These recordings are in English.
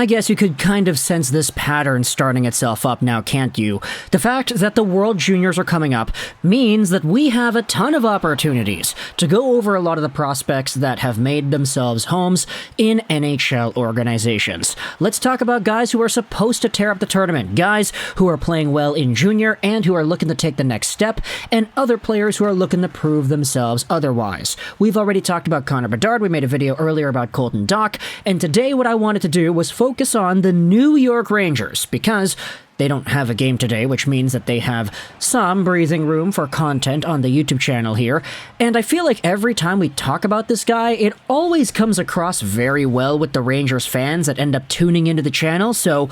I guess you could kind of sense this pattern starting itself up now, can't you? The fact that the World Juniors are coming up means that we have a ton of opportunities to go over a lot of the prospects that have made themselves homes in NHL organizations. Let's talk about guys who are supposed to tear up the tournament, guys who are playing well in junior and who are looking to take the next step, and other players who are looking to prove themselves otherwise. We've already talked about Connor Bedard, we made a video earlier about Colton Dach, and today what I wanted to do was focus on the New York Rangers, because they don't have a game today, which means that they have some breathing room for content on the YouTube channel here, and I feel like every time we talk about this guy, it always comes across very well with the Rangers fans that end up tuning into the channel, so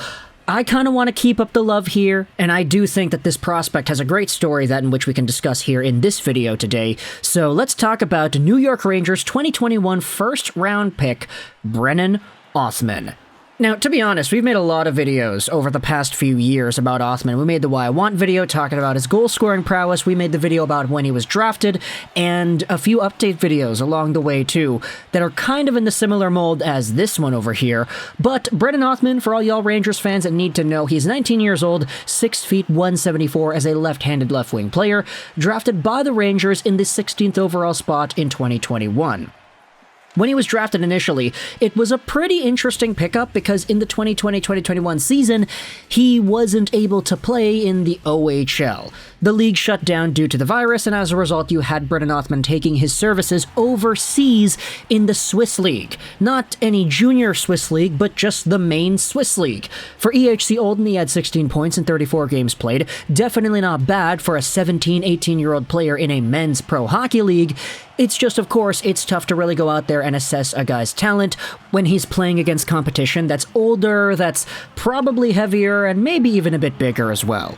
I kind of want to keep up the love here, and I do think that this prospect has a great story that in which we can discuss here in this video today. So let's talk about New York Rangers 2021 first-round pick, Brennan Othmann. Now, to be honest, we've made a lot of videos over the past few years about Othmann. We made the Why I Want video talking about his goal-scoring prowess. We made the video about when he was drafted, and a few update videos along the way, too, that are kind of in the similar mold as this one over here. But Brennan Othmann, for all y'all Rangers fans that need to know, he's 19 years old, 6 feet 174 as a left-handed left-wing player, drafted by the Rangers in the 16th overall spot in 2021. When he was drafted initially, it was a pretty interesting pickup because in the 2020-2021 season, he wasn't able to play in the OHL. The league shut down due to the virus, and as a result, you had Brennan Othmann taking his services overseas in the Swiss League. Not any junior Swiss League, but just the main Swiss League. For EHC Olden, he had 16 points in 34 games played. Definitely not bad for a 17, 18-year-old player in a men's pro hockey league. It's just, of course, it's tough to really go out there and assess a guy's talent when he's playing against competition that's older, that's probably heavier, and maybe even a bit bigger as well.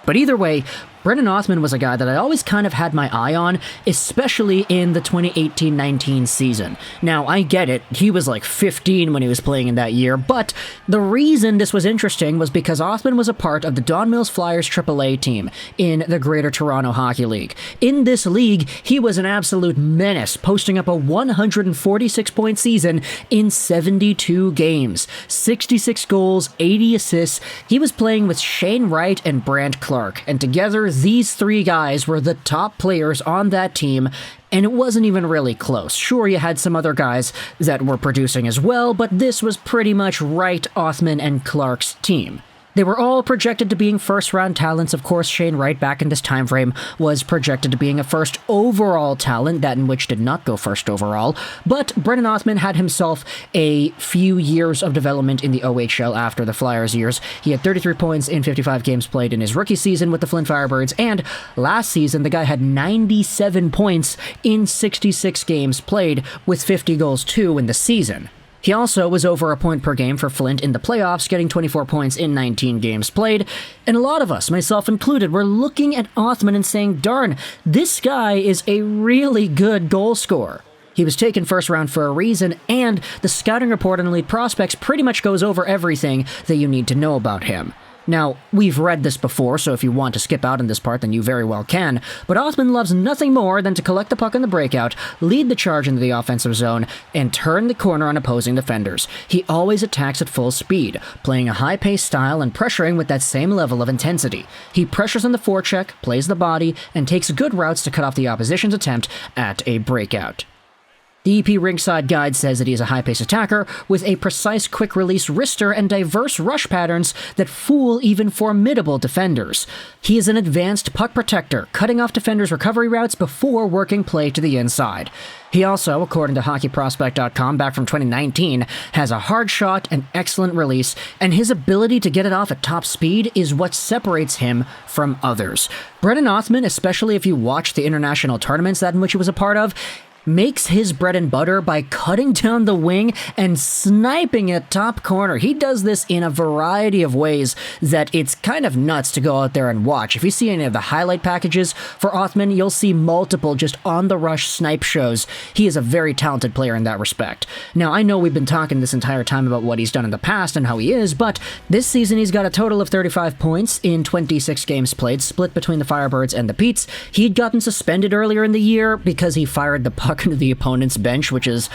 But either way, Brennan Othmann was a guy that I always kind of had my eye on, especially in the 2018-19 season. Now, I get it, he was like 15 when he was playing in that year, but the reason this was interesting was because Othmann was a part of the Don Mills Flyers AAA team in the Greater Toronto Hockey League. In this league, he was an absolute menace, posting up a 146-point season in 72 games, 66 goals, 80 assists. He was playing with Shane Wright and Brandt Clark, and together these three guys were the top players on that team, and it wasn't even really close. Sure, you had some other guys that were producing as well, but this was pretty much Wright, Othmann, and Clark's team. They were all projected to being first-round talents. Of course, Shane Wright, back in this time frame, was projected to being a first overall talent, that in which did not go first overall. But Brennan Othmann had himself a few years of development in the OHL after the Flyers years. He had 33 points in 55 games played in his rookie season with the Flint Firebirds, and last season, the guy had 97 points in 66 games played, with 50 goals too in the season. He also was over a point per game for Flint in the playoffs, getting 24 points in 19 games played, and a lot of us, myself included, were looking at Othmann and saying, darn, this guy is a really good goal scorer. He was taken first round for a reason, and the scouting report on Elite Prospects pretty much goes over everything that you need to know about him. Now, we've read this before, so if you want to skip out on this part, then you very well can, but Othmann loves nothing more than to collect the puck in the breakout, lead the charge into the offensive zone, and turn the corner on opposing defenders. He always attacks at full speed, playing a high-paced style and pressuring with that same level of intensity. He pressures on the forecheck, plays the body, and takes good routes to cut off the opposition's attempt at a breakout. The EP Rinkside Guide says that he is a high-paced attacker with a precise quick-release wrister and diverse rush patterns that fool even formidable defenders. He is an advanced puck protector, cutting off defenders' recovery routes before working play to the inside. He also, according to HockeyProspect.com back from 2019, has a hard shot, an excellent release, and his ability to get it off at top speed is what separates him from others. Brennan Othmann, especially if you watch the international tournaments that in which he was a part of, makes his bread and butter by cutting down the wing and sniping at top corner. He does this in a variety of ways that it's kind of nuts to go out there and watch. If you see any of the highlight packages for Othmann, you'll see multiple just on-the-rush snipe shows. He is a very talented player in that respect. Now, I know we've been talking this entire time about what he's done in the past and how he is, but this season he's got a total of 35 points in 26 games played, split between the Firebirds and the Petes. He'd gotten suspended earlier in the year because he fired the puck into the opponent's bench, which is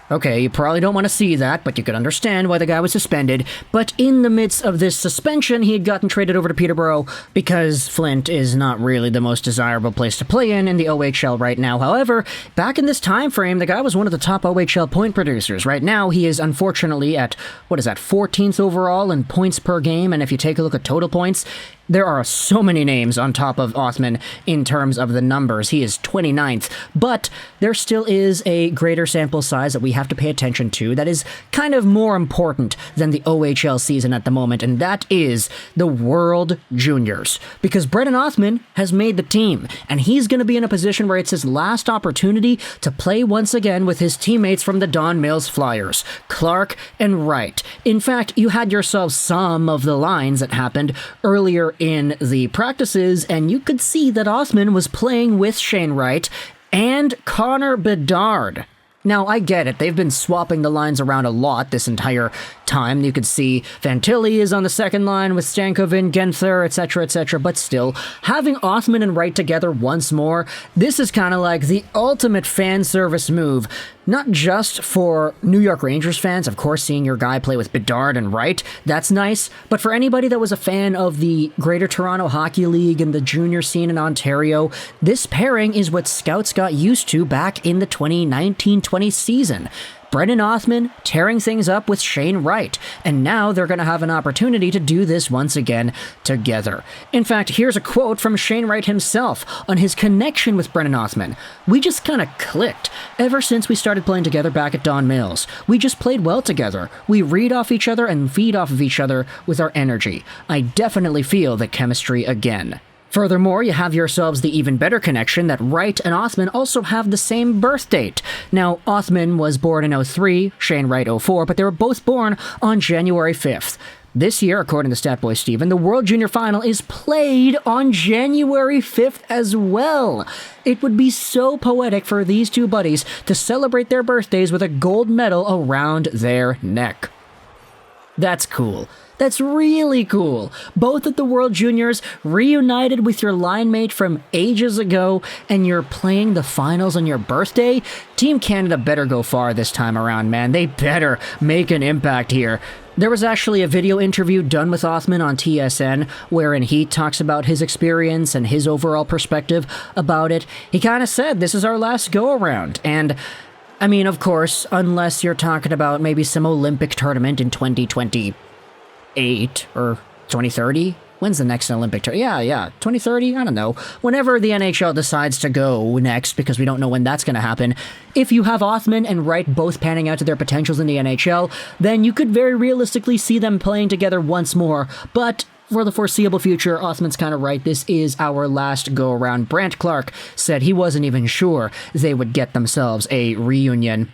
Okay, you probably don't want to see that, but you could understand why the guy was suspended. But in the midst of this suspension, he had gotten traded over to Peterborough because Flint is not really the most desirable place to play in the OHL right now. However, back in this time frame, the guy was one of the top OHL point producers. Right now, he is unfortunately at, 14th overall in points per game, and if you take a look at total points, there are so many names on top of Othmann in terms of the numbers. He is 29th, but there still is a greater sample size that we have to pay attention to that is kind of more important than the OHL season at the moment, and that is the World Juniors. Because Brennan Othmann has made the team, and he's going to be in a position where it's his last opportunity to play once again with his teammates from the Don Mills Flyers, Clark and Wright. In fact, you had yourself some of the lines that happened earlier in the practices, and you could see that Othmann was playing with Shane Wright and Connor Bedard. Now, I get it. They've been swapping the lines around a lot this entire time. You could see Fantilli is on the second line with Stankoven, Gauthier, etc., but still, having Othmann and Wright together once more, this is kind of like the ultimate fan service move. Not just for New York Rangers fans, of course, seeing your guy play with Bedard and Wright, that's nice, but for anybody that was a fan of the Greater Toronto Hockey League and the junior scene in Ontario, this pairing is what scouts got used to back in the 2019-20 season. Brennan Othmann tearing things up with Shane Wright, and now they're going to have an opportunity to do this once again together. In fact, here's a quote from Shane Wright himself on his connection with Brennan Othmann. "We just kind of clicked. Ever since we started playing together back at Don Mills, we just played well together. We read off each other and feed off of each other with our energy. I definitely feel the chemistry again." Furthermore, you have yourselves the even better connection that Wright and Othmann also have the same birth date. Now, Othmann was born in 03, Shane Wright 04, but they were both born on January 5th. This year, according to Statboy Steven, the World Junior Final is played on January 5th as well. It would be so poetic for these two buddies to celebrate their birthdays with a gold medal around their neck. That's cool. That's really cool. Both of the World Juniors reunited with your line mate from ages ago, and you're playing the finals on your birthday? Team Canada better go far this time around, man. They better make an impact here. There was actually a video interview done with Othmann on TSN wherein he talks about his experience and his overall perspective about it. He kind of said, this is our last go-around, and I mean, of course, unless you're talking about maybe some Olympic tournament in 2028 or 2030. When's the next Olympic tournament? Yeah, 2030? I don't know. Whenever the NHL decides to go next, because we don't know when that's going to happen, if you have Othmann and Wright both panning out to their potentials in the NHL, then you could very realistically see them playing together once more, but for the foreseeable future, Othmann's kind of right. This is our last go-around. Brant Clark said he wasn't even sure they would get themselves a reunion.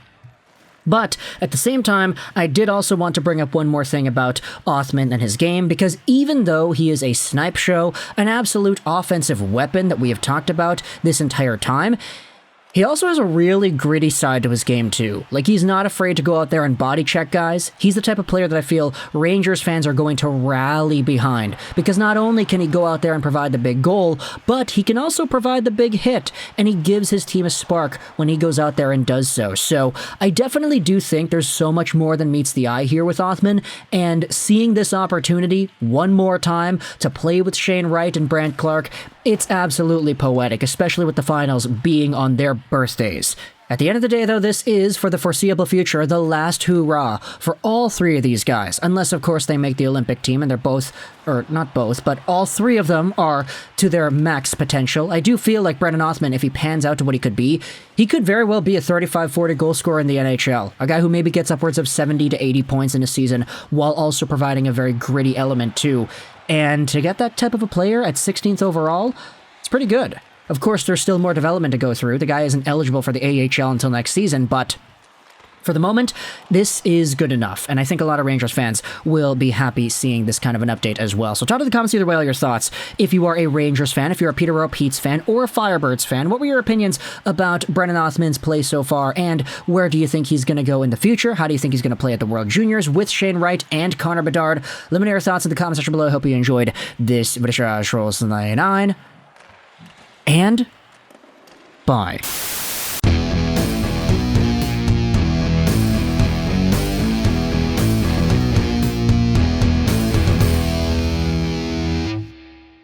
But at the same time, I did also want to bring up one more thing about Othmann and his game, because even though he is a snipe show, an absolute offensive weapon that we have talked about this entire time, he also has a really gritty side to his game too. Like, he's not afraid to go out there and body check guys. He's the type of player that I feel Rangers fans are going to rally behind, because not only can he go out there and provide the big goal, but he can also provide the big hit, and he gives his team a spark when he goes out there and does so. So I definitely do think there's so much more than meets the eye here with Othmann, and seeing this opportunity one more time to play with Shane Wright and Brant Clark, it's absolutely poetic, especially with the finals being on their birthdays. At the end of the day, though, this is, for the foreseeable future, the last hurrah for all three of these guys. Unless, of course, they make the Olympic team and they're both, or not both, but all three of them are to their max potential. I do feel like Brennan Othmann, if he pans out to what he could be, he could very well be a 35-40 goal scorer in the NHL. A guy who maybe gets upwards of 70 to 80 points in a season, while also providing a very gritty element, too. And to get that type of a player at 16th overall, it's pretty good. Of course, there's still more development to go through. The guy isn't eligible for the AHL until next season, but for the moment, this is good enough, and I think a lot of Rangers fans will be happy seeing this kind of an update as well. So talk to the comments either way, all your thoughts. If you are a Rangers fan, if you're a Peterborough Pete's fan, or a Firebirds fan, what were your opinions about Brennan Othmann's play so far, and where do you think he's going to go in the future? How do you think he's going to play at the World Juniors with Shane Wright and Connor Bedard? Let me know your thoughts in the comment section below. I hope you enjoyed this Juraj Rolls 99. And bye.